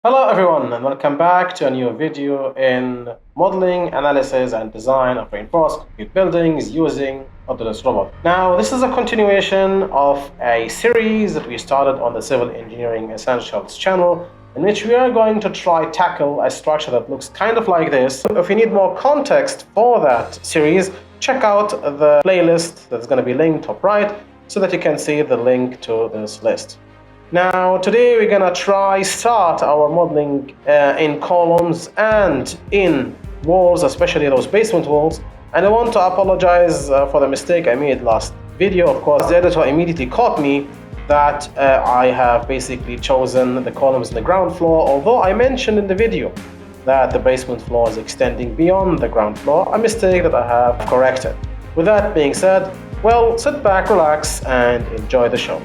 Hello everyone and welcome back to a new video in modeling, analysis and design of reinforced concrete buildings using Autodesk Robot. Now this is a continuation of a series that we started on the Civil Engineering Essentials channel, in which we are going to tackle a structure that looks kind of like this. If you need more context for that series, check out the playlist that's going to be linked top right so that you can see the link to this list. Now, today we're gonna start our modeling in columns and in walls, especially those basement walls. And I want to apologize for the mistake I made last video. Of course, the editor immediately caught me that I have basically chosen the columns in the ground floor, although I mentioned in the video that the basement floor is extending beyond the ground floor, a mistake that I have corrected. With that being said, well, sit back, relax, and enjoy the show.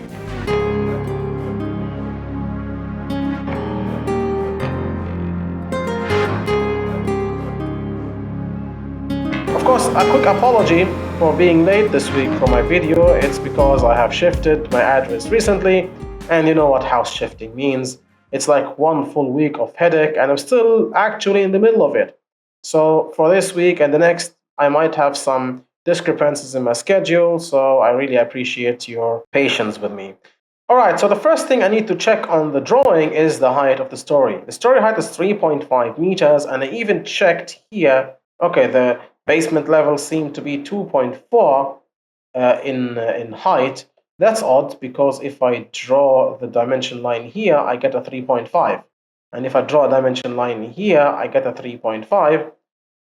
Of course, a quick apology for being late this week for my video. It's because I have shifted my address recently, and you know what house shifting means. It's like one full week of headache, and I'm still actually in the middle of it. So for this week and the next, I might have some discrepancies in my schedule, so I really appreciate your patience with me. All right, so the first thing I need to check on the drawing is the height of the story. The story height is 3.5 meters, and I even checked here. Okay, the basement level seem to be 2.4 in height. That's odd because if I draw the dimension line here, I get a 3.5. And if I draw a dimension line here, I get a 3.5.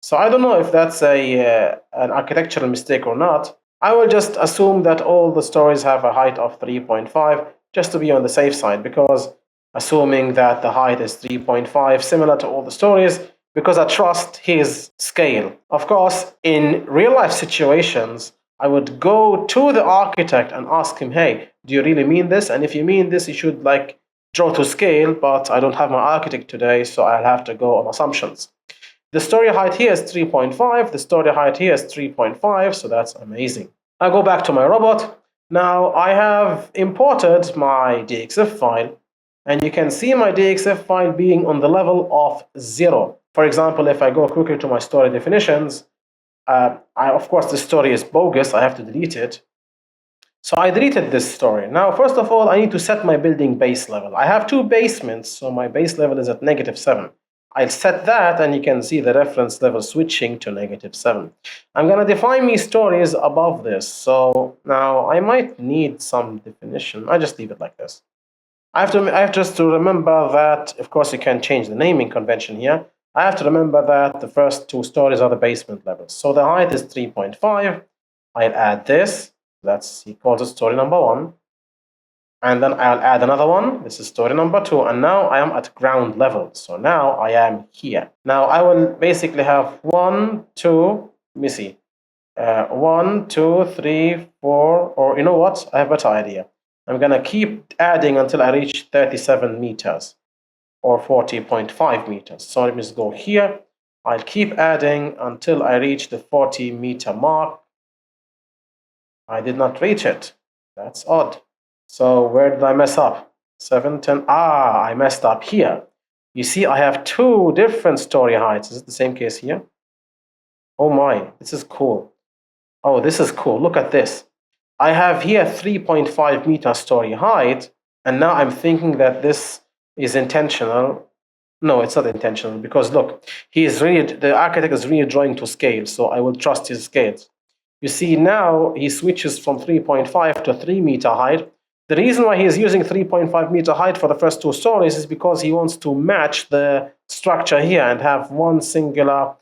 So I don't know if that's an architectural mistake or not. I will just assume that all the stories have a height of 3.5 just to be on the safe side, because assuming that the height is 3.5, similar to all the stories, because I trust his scale. Of course, in real life situations, I would go to the architect and ask him, hey, do you really mean this? And if you mean this, you should draw to scale, but I don't have my architect today, so I'll have to go on assumptions. The story height here is 3.5, the story height here is 3.5, so that's amazing. I go back to my robot. Now I have imported my DXF file, and you can see my DXF file being on the level of 0. For example, if I go quickly to my story definitions, of course, this story is bogus. I have to delete it. So I deleted this story. Now, first of all, I need to set my building base level. I have two basements, so my base level is at -7. I'll set that, and you can see the reference level switching to -7. I'm going to define me stories above this. So now I might need some definition. I just leave it like this. I have just to remember that, of course, you can change the naming convention here. I have to remember that the first two stories are the basement levels. So the height is 3.5. I'll add this. That's equal to story number 1. And then I'll add another one. This is story number 2. And now I am at ground level. So now I am here. Now I will basically have 1, 2, let me see. 1, 2, 3, 4, or you know what? I have a better idea. I'm going to keep adding until I reach 37 meters or 40.5 meters. So let me just go here. I'll keep adding until I reach the 40-meter mark. I did not reach it. That's odd. So where did I mess up? 7, 10. I messed up here. You see, I have two different story heights. Is it the same case here? Oh my, this is cool. Oh, this is cool. Look at this. I have here 3.5 meter story height, and now I'm thinking that this is intentional. No, it's not intentional, because look, the architect is really drawing to scale, so I will trust his scales. You see, now he switches from 3.5 to 3 meter height. The reason why he is using 3.5 meter height for the first two stories is because he wants to match the structure here and have one singular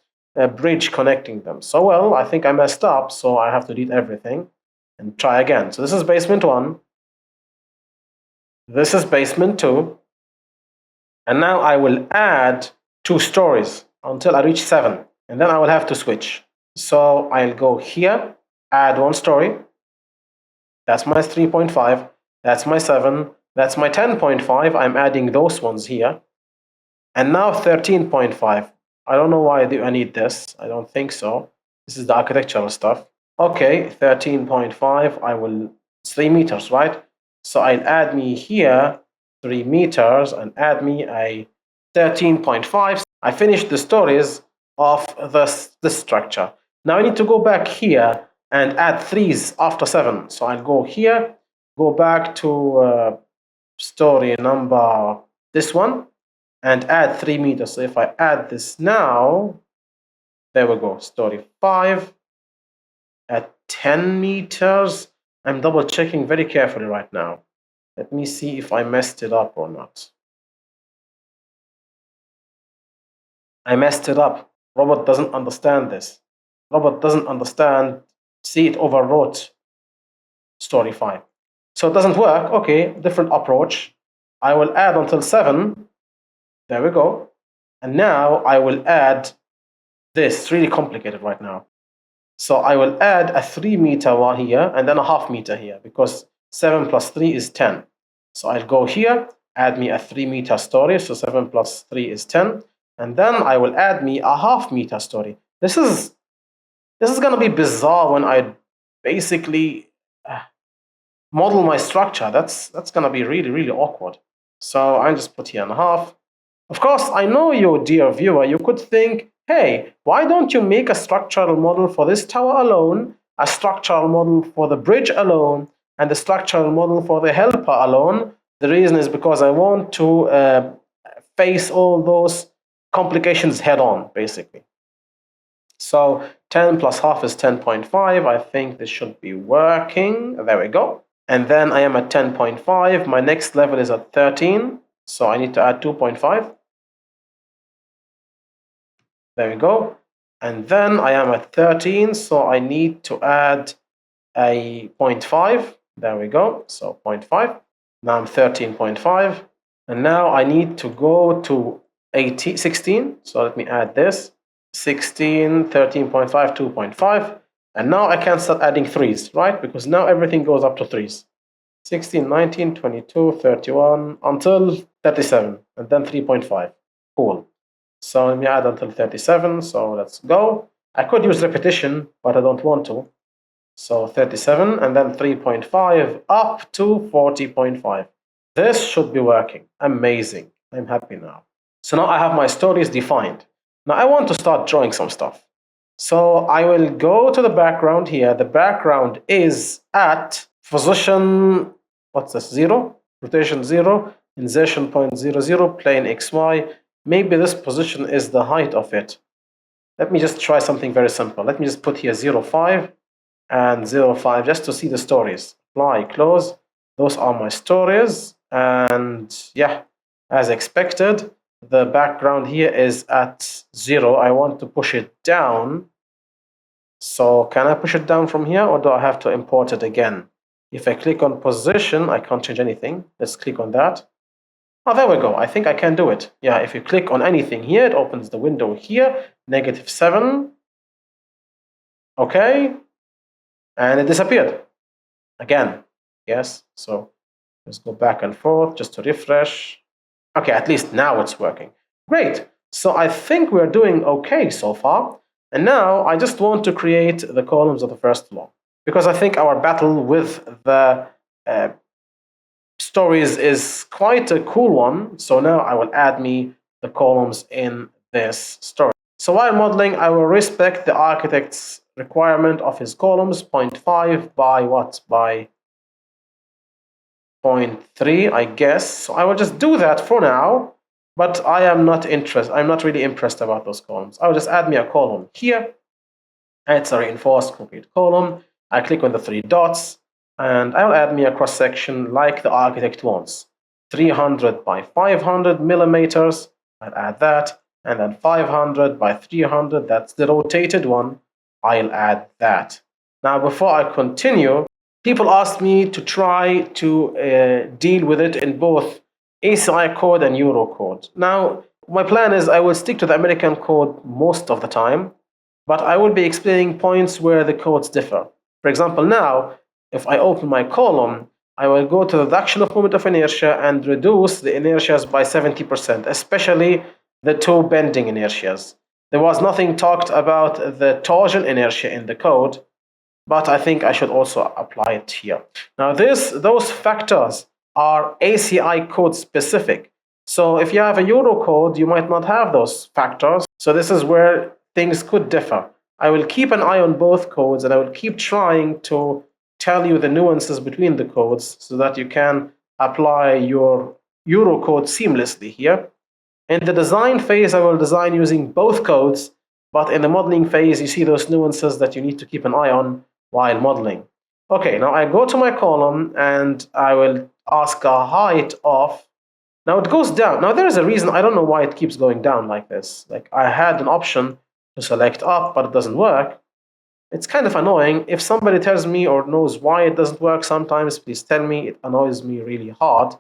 bridge connecting them. So, well, I think I messed up, so I have to delete everything and try again. So this is basement 1. This is basement 2. And now I will add 2 stories until I reach 7. And then I will have to switch. So I'll go here, add 1 story. That's my 3.5. That's my 7. That's my 10.5. I'm adding those ones here. And now 13.5. I don't know why I need this. I don't think so. This is the architectural stuff. Okay, 13.5. It's 3 meters, right? So I'll add me here 3 meters and add me a 13.5. I finished the stories of this structure. Now I need to go back here and add 3s after 7. So I'll go here, go back to story number, this one, and add 3 meters. So if I add this now, there we go, story 5 at 10 meters. I'm double checking very carefully right now. Let me see if I messed it up or not. I messed it up. Robot doesn't understand this. Robot doesn't understand. See, it overwrote story 5. So it doesn't work. Okay, different approach. I will add until 7. There we go. And now I will add this. It's really complicated right now. So I will add a 3 meter one here and then a half meter here, because 7 plus 3 is 10. So I'll go here, add me a 3 meter story. So 7 plus 3 is 10. And then I will add me a half meter story. This is going to be bizarre when I basically model my structure. That's going to be really, really awkward. So I just put here and a half. Of course, I know you, dear viewer, you could think, hey, why don't you make a structural model for this tower alone, a structural model for the bridge alone, and the structural model for the helper alone? The reason is because I want to face all those complications head on, basically. So 10 plus half is 10.5. I think this should be working. There we go. And then I am at 10.5. My next level is at 13. So I need to add 2.5. There we go. And then I am at 13. So I need to add a 0.5. There we go. So 0.5. Now I'm 13.5. And now I need to go to 16. So let me add this. 16, 13.5, 2.5. And now I can start adding 3s, right? Because now everything goes up to 3s. 16, 19, 22, 31, until 37, and then 3.5. Cool. So let me add until 37. So let's go. I could use repetition, but I don't want to. So 37, and then 3.5 up to 40.5. This should be working. Amazing. I'm happy now. So now I have my stories defined. Now I want to start drawing some stuff. So I will go to the background here. The background is at position, what's this, 0? Rotation 0, insertion point 0, 0, plane XY. Maybe this position is the height of it. Let me just try something very simple. Let me just put here 0, 5 and 0, 5 just to see the stories. Apply, close. Those are my stories. And yeah, as expected, the background here is at 0. I want to push it down. So can I push it down from here, or do I have to import it again? If I click on position, I can't change anything. Let's click on that. Oh, there we go. I think I can do it. Yeah, if you click on anything here, it opens the window here, -7. Okay. And it disappeared. Again. Yes. So let's go back and forth just to refresh. Okay, at least now it's working. Great. So I think we're doing okay so far. And now I just want to create the columns of the first floor, because I think our battle with the stories is quite a cool one. So now I will add me the columns in this story. So while modeling, I will respect the architect's requirement of his columns, 0.5 by what? By 0.3, I guess. So I will just do that for now, but I am not interested. I'm not really impressed about those columns. I will just add me a column here. It's a reinforced concrete column. I click on the 3 dots, and I'll add me a cross section like the architect wants. 300 by 500 millimeters. I'll add that, and then 500 by 300. That's the rotated one. I'll add that. Now, before I continue, people asked me to try to deal with it in both ACI code and Euro code. Now, my plan is I will stick to the American code most of the time, but I will be explaining points where the codes differ. For example, now, if I open my column, I will go to the reduction of moment of inertia and reduce the inertias by 70%, especially the 2 bending inertias. There was nothing talked about the torsion inertia in the code, but I think I should also apply it here. Now, those factors are ACI code specific. So if you have a Euro code, you might not have those factors. So this is where things could differ. I will keep an eye on both codes, and I will keep trying to tell you the nuances between the codes so that you can apply your Euro code seamlessly here. In the design phase, I will design using both codes, but in the modeling phase, you see those nuances that you need to keep an eye on while modeling. Okay, now I go to my column and I will ask a height of, now it goes down. Now there is a reason, I don't know why it keeps going down like this. Like I had an option to select up, but it doesn't work. It's kind of annoying. If somebody tells me or knows why it doesn't work sometimes, please tell me. It annoys me really hard.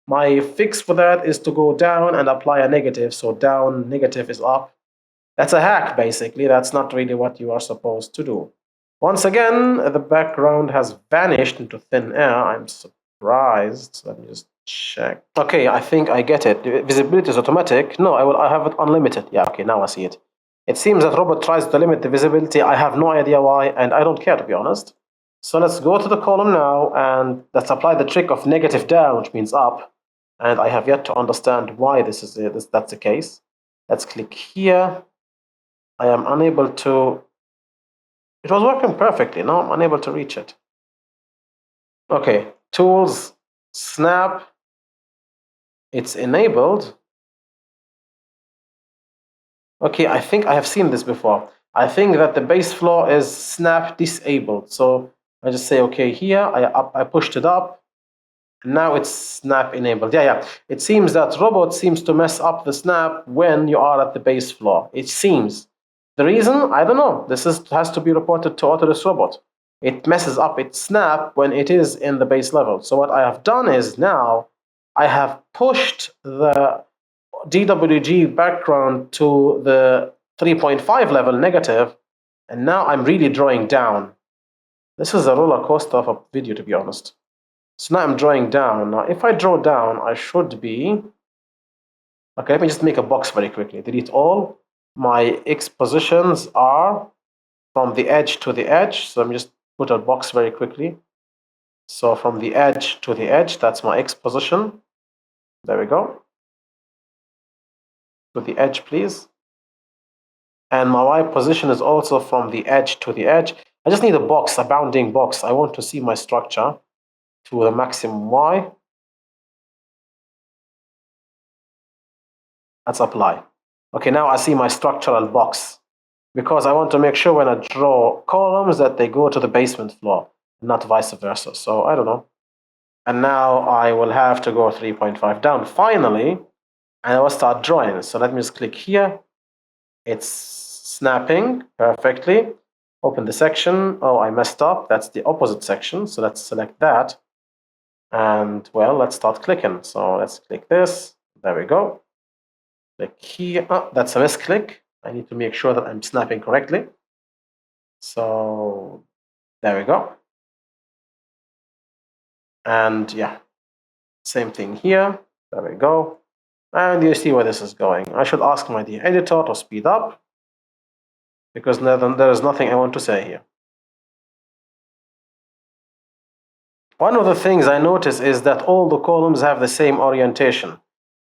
My fix for that is to go down and apply a negative. So down, negative is up. That's a hack, basically. That's not really what you are supposed to do. Once again, the background has vanished into thin air. I'm surprised. Let me just check. Okay, I think I get it. Visibility is automatic. No, I have it unlimited. Yeah, okay, now I see it. It seems that Robot tries to limit the visibility. I have no idea why, and I don't care, to be honest. So let's go to the column now, and let's apply the trick of negative down, which means up. And I have yet to understand why that's the case. Let's click here. I am unable to. It was working perfectly. Now I'm unable to reach it. Okay, tools, snap. It's enabled. Okay, I think I have seen this before. I think that the base floor is snap disabled. So I just say, okay, here, I pushed it up. Now it's snap enabled. Yeah. It seems that Robot seems to mess up the snap when you are at the base floor. It seems. The reason? I don't know. This has to be reported to Autodesk Robot. It messes up its snap when it is in the base level. So what I have done is now I have pushed the DWG background to the 3.5 level negative, and now I'm really drawing down. This is a roller coaster of a video, to be honest. So now I'm drawing down. Now, if I draw down, I should be... Okay, let me just make a box very quickly. Delete all. My X positions are from the edge to the edge. So let me just put a box very quickly. So from the edge to the edge, that's my X position. There we go. To the edge, please. And my Y position is also from the edge to the edge. I just need a box, a bounding box. I want to see my structure to the maximum Y. Let's apply. Okay, now I see my structural box, because I want to make sure when I draw columns that they go to the basement floor, not vice versa. So I don't know. And now I will have to go 3.5 down finally, and I will start drawing. So let me just click here. It's snapping perfectly. Open the section. Oh, I messed up. That's the opposite section. So let's select that. And well, let's start clicking. So let's click this. There we go. Click here. Oh, that's a misclick. I need to make sure that I'm snapping correctly. So there we go. And yeah, same thing here. There we go. And you see where this is going. I should ask my dear editor to speed up, because there is nothing I want to say here. One of the things I notice is that all the columns have the same orientation.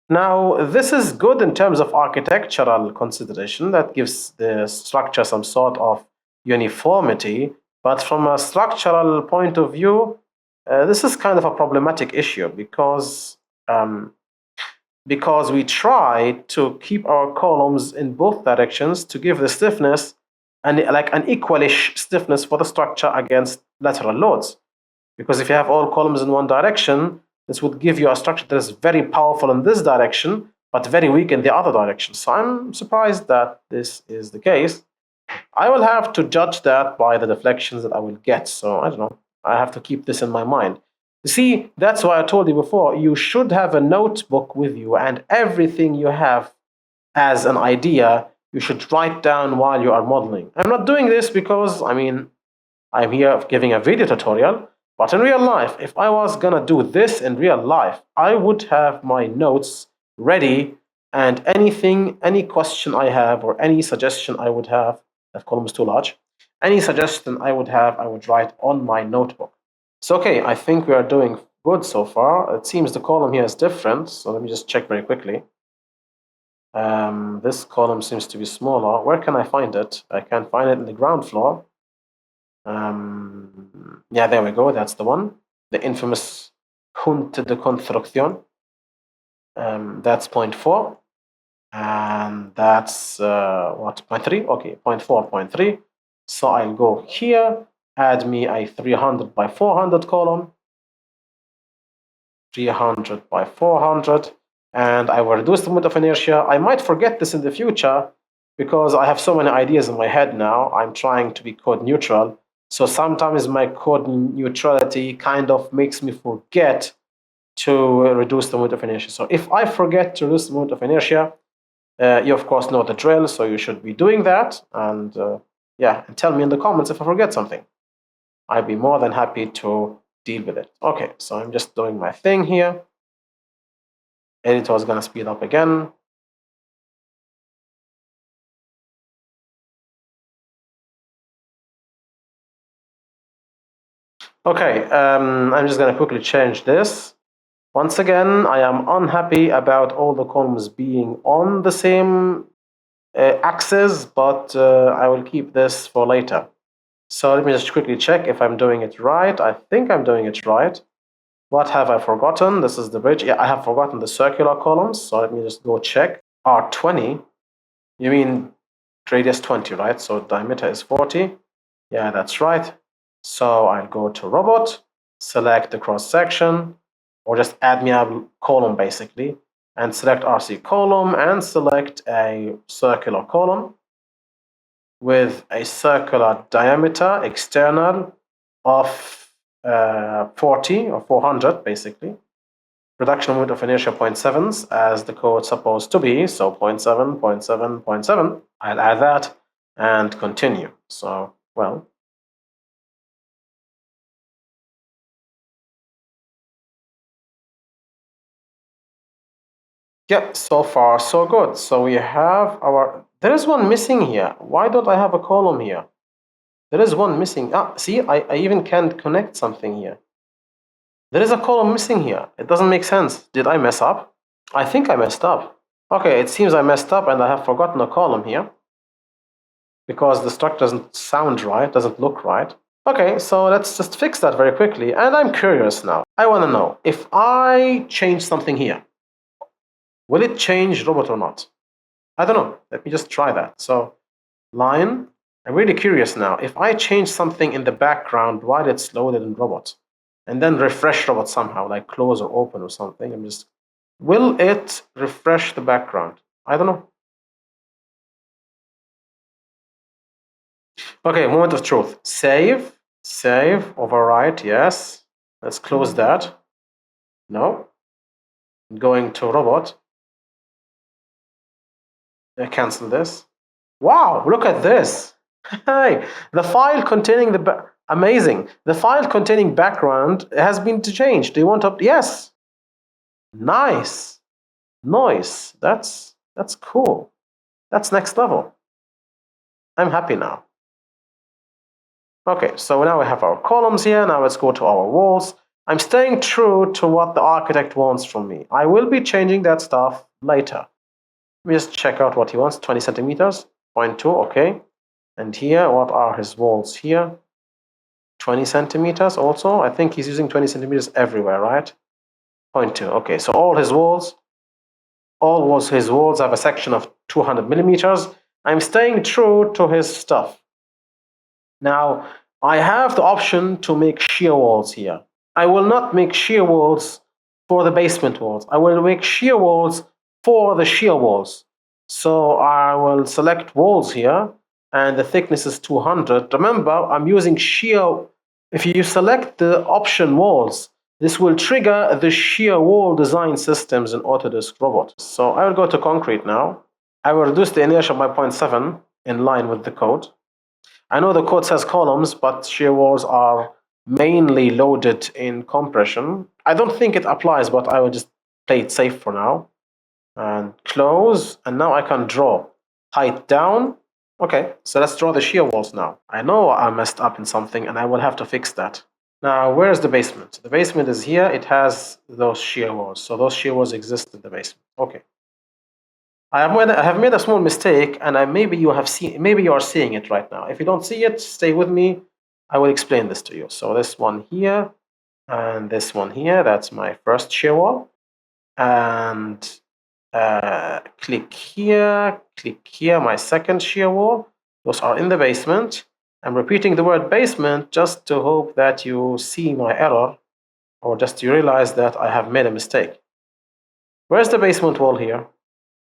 Now, this is good in terms of architectural consideration. That gives the structure some sort of uniformity. But from a structural point of view, this is kind of a problematic issue, because we try to keep our columns in both directions to give the stiffness and like an equalish stiffness for the structure against lateral loads. Because if you have all columns in one direction, this would give you a structure that is very powerful in this direction, but very weak in the other direction. So I'm surprised that this is the case. I will have to judge that by the deflections that I will get. So I don't know. I have to keep this in my mind. You see, that's why I told you before, you should have a notebook with you, and everything you have as an idea, you should write down while you are modeling. I'm not doing this because, I mean, I'm here giving a video tutorial, but in real life, if I was gonna do this in real life, I would have my notes ready, and any question I have or any suggestion I would have, that column is too large, any suggestion I would have, I would write on my notebook. So okay, I think we are doing good so far. It seems the column here is different, so let me just check very quickly. This column seems to be smaller. Where can I find it? I can't find it in the ground floor. Yeah, there we go. That's the one. The infamous Junta de Construcción. That's 0.4. And that's what, 0.3? Okay, 0.4, 0.3. So I'll go here, add me a 300 by 400 column. 300 by 400. And I will reduce the moment of inertia. I might forget this in the future because I have so many ideas in my head now. I'm trying to be code neutral. So sometimes my code neutrality kind of makes me forget to reduce the moment of inertia. So if I forget to reduce the moment of inertia, you of course know the drill, so you should be doing that. And yeah, and tell me in the comments if I forget something. I'd be more than happy to deal with it. Okay, so I'm just doing my thing here. Editor is going to speed up again. Okay, I'm just going to quickly change this. Once again, I am unhappy about all the columns being on the same axis, but I will keep this for later. So let me just quickly check if I'm doing it right. I think I'm doing it right. What have I forgotten? This is the bridge. Yeah, I have forgotten the circular columns. So let me just go check. R20, you mean radius 20, right? So diameter is 40. Yeah, that's right. So I'll go to robot, select the cross section, or just add me a column basically, and select RC column and select a circular column with a circular diameter external of 40 or 400 basically. Reduction moment of inertia 0.7s as the code's supposed to be. So 0.7, 0.7, 0.7. I'll add that and continue. So, well. Yep, so far so good. So we have our, there is one missing here. Why don't I have a column here? There is one missing. Ah, see, I even can't connect something here. There is a column missing here. It doesn't make sense. Did I mess up? I think I messed up. Okay, it seems I messed up and I have forgotten a column here because the structure doesn't sound right, doesn't look right. Okay, so let's just fix that very quickly. And I'm curious now. I want to know, if I change something here, will it change robot or not? I don't know. Let me just try that. So line, I'm really curious now. If I change something in the background while it's loaded in robot, and then refresh robot somehow, like close or open or something, I'm just, will it refresh the background? I don't know. Okay, moment of truth. Save, overwrite, yes. Let's close that. No. Going to robot. Cancel this. Wow, look at this. Hey, the file containing the amazing. The file containing background has been changed. Do you want to? Yes. Nice. Nice. That's cool. That's next level. I'm happy now. Okay, so now we have our columns here. Now let's go to our walls. I'm staying true to what the architect wants from me. I will be changing that stuff later. Let me just check out what he wants. 20 centimeters, 0.2, okay. And here, what are his walls here? 20 centimeters also. I think he's using 20 centimeters everywhere, right? 0.2, okay. So all his walls have a section of 200 millimeters. I'm staying true to his stuff. Now, I have the option to make shear walls here. I will not make shear walls for the basement walls. I will make shear walls for the shear walls. So I will select walls here, and the thickness is 200. Remember, I'm using shear. If you select the option walls, this will trigger the shear wall design systems in Autodesk Robot. So I will go to concrete now. I will reduce the inertia by 0.7 in line with the code. I know the code says columns, but shear walls are mainly loaded in compression. I don't think it applies, but I will just play it safe for now. And close, and now I can draw. Height down. Okay, so let's draw the shear walls now. I know I messed up in something, and I will have to fix that. Now, where is the basement? The basement is here. It has those shear walls. So those shear walls exist in the basement. Okay. I have made a small mistake, and maybe you are seeing it right now. If you don't see it, stay with me. I will explain this to you. So this one here and this one here, that's my first shear wall. And click here, my second shear wall. Those are in the basement. I'm repeating the word basement just to hope that you see my error, or just to realize that I have made a mistake. Where's the basement wall here?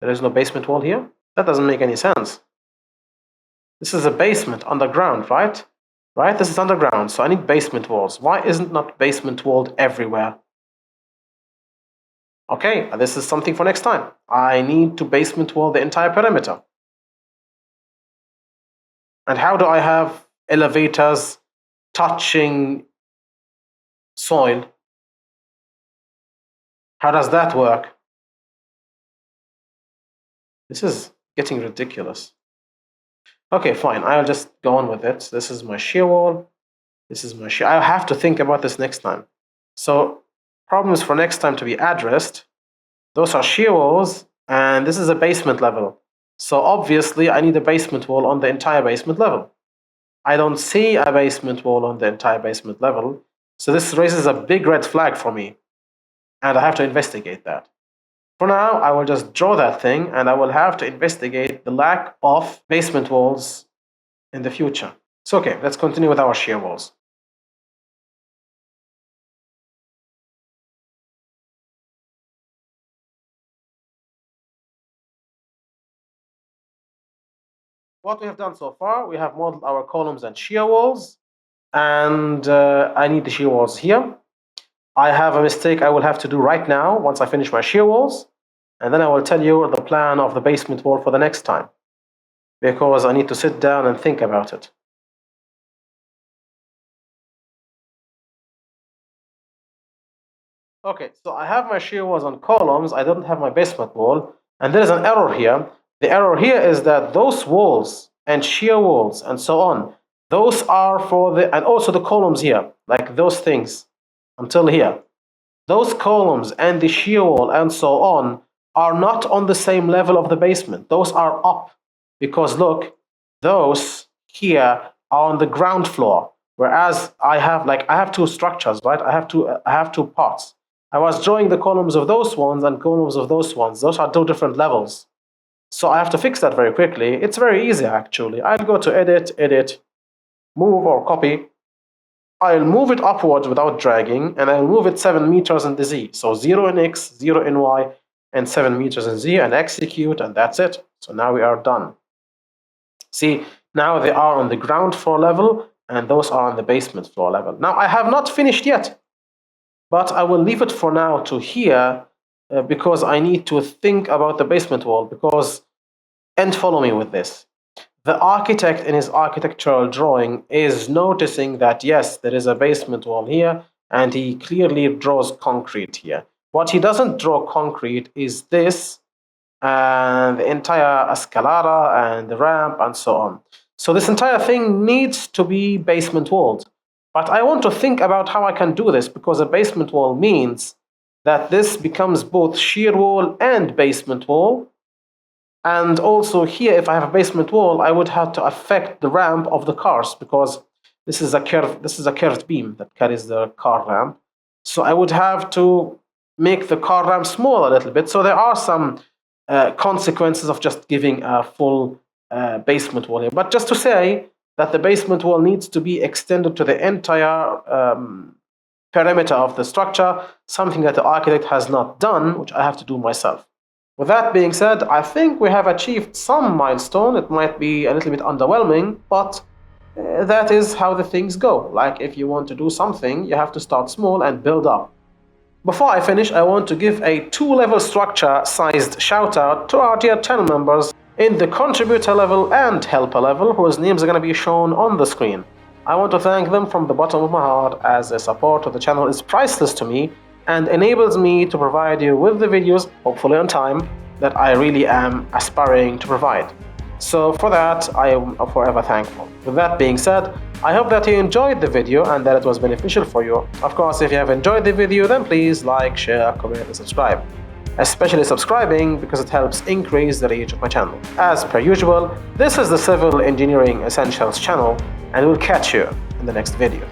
There is no basement wall here? That doesn't make any sense. This is a basement underground, right? Right? This is underground, so I need basement walls. Why isn't not basement walled everywhere? Okay, this is something for next time. I need to basement wall the entire perimeter. And how do I have elevators touching soil? How does that work? This is getting ridiculous. Okay, fine. I'll just go on with it. This is my shear wall. This is my shear. I'll have to think about this next time. So problems for next time to be addressed. Those are shear walls, and this is a basement level. So obviously, I need a basement wall on the entire basement level. I don't see a basement wall on the entire basement level. So this raises a big red flag for me, and I have to investigate that. For now, I will just draw that thing, and I will have to investigate the lack of basement walls in the future. So okay, let's continue with our shear walls. What we have done so far, we have modeled our columns and shear walls, and I need the shear walls here. I have a mistake I will have to do right now once I finish my shear walls, and then I will tell you the plan of the basement wall for the next time, because I need to sit down and think about it. Okay, so I have my shear walls on columns. I don't have my basement wall, and there is an error here. The error here is that those walls and shear walls and so on, those are for the, and also the columns here, like those things until here. Those columns and the shear wall and so on are not on the same level of the basement. Those are up, because look, those here are on the ground floor, whereas I have two structures, right? I have two parts. I was drawing the columns of those ones and columns of those ones. Those are two different levels. So I have to fix that very quickly. It's very easy, actually. I'll go to edit, move or copy. I'll move it upwards without dragging, and I'll move it 7 meters in the Z. So 0 in X, 0 in Y, and 7 meters in Z, and execute, and that's it. So now we are done. See, now they are on the ground floor level, and those are on the basement floor level. Now, I have not finished yet, but I will leave it for now to here, because I need to think about the basement wall, and follow me with this. The architect in his architectural drawing is noticing that, yes, there is a basement wall here, and he clearly draws concrete here. What he doesn't draw concrete is this, and the entire escalada, and the ramp, and so on. So this entire thing needs to be basement walled. But I want to think about how I can do this, because a basement wall means that this becomes both shear wall and basement wall. And also here, if I have a basement wall, I would have to affect the ramp of the cars, because this is a curved beam that carries the car ramp. So I would have to make the car ramp small a little bit. So there are some consequences of just giving a full basement wall here. But just to say that the basement wall needs to be extended to the entire perimeter of the structure, something that the architect has not done, which I have to do myself. With that being said, I think we have achieved some milestone. It might be a little bit underwhelming, but that is how the things go. Like, if you want to do something, you have to start small and build up. Before I finish, I want to give a 2-level structure sized shout out to our dear channel members in the contributor level and helper level, whose names are going to be shown on the screen. I want to thank them from the bottom of my heart, as their support of the channel is priceless to me and enables me to provide you with the videos, hopefully on time, that I really am aspiring to provide. So for that, I am forever thankful. With that being said, I hope that you enjoyed the video and that it was beneficial for you. Of course, if you have enjoyed the video, then please like, share, comment, and subscribe. Especially subscribing because it helps increase the reach of my channel. As per usual, this is the Civil Engineering Essentials channel, and we'll catch you in the next video.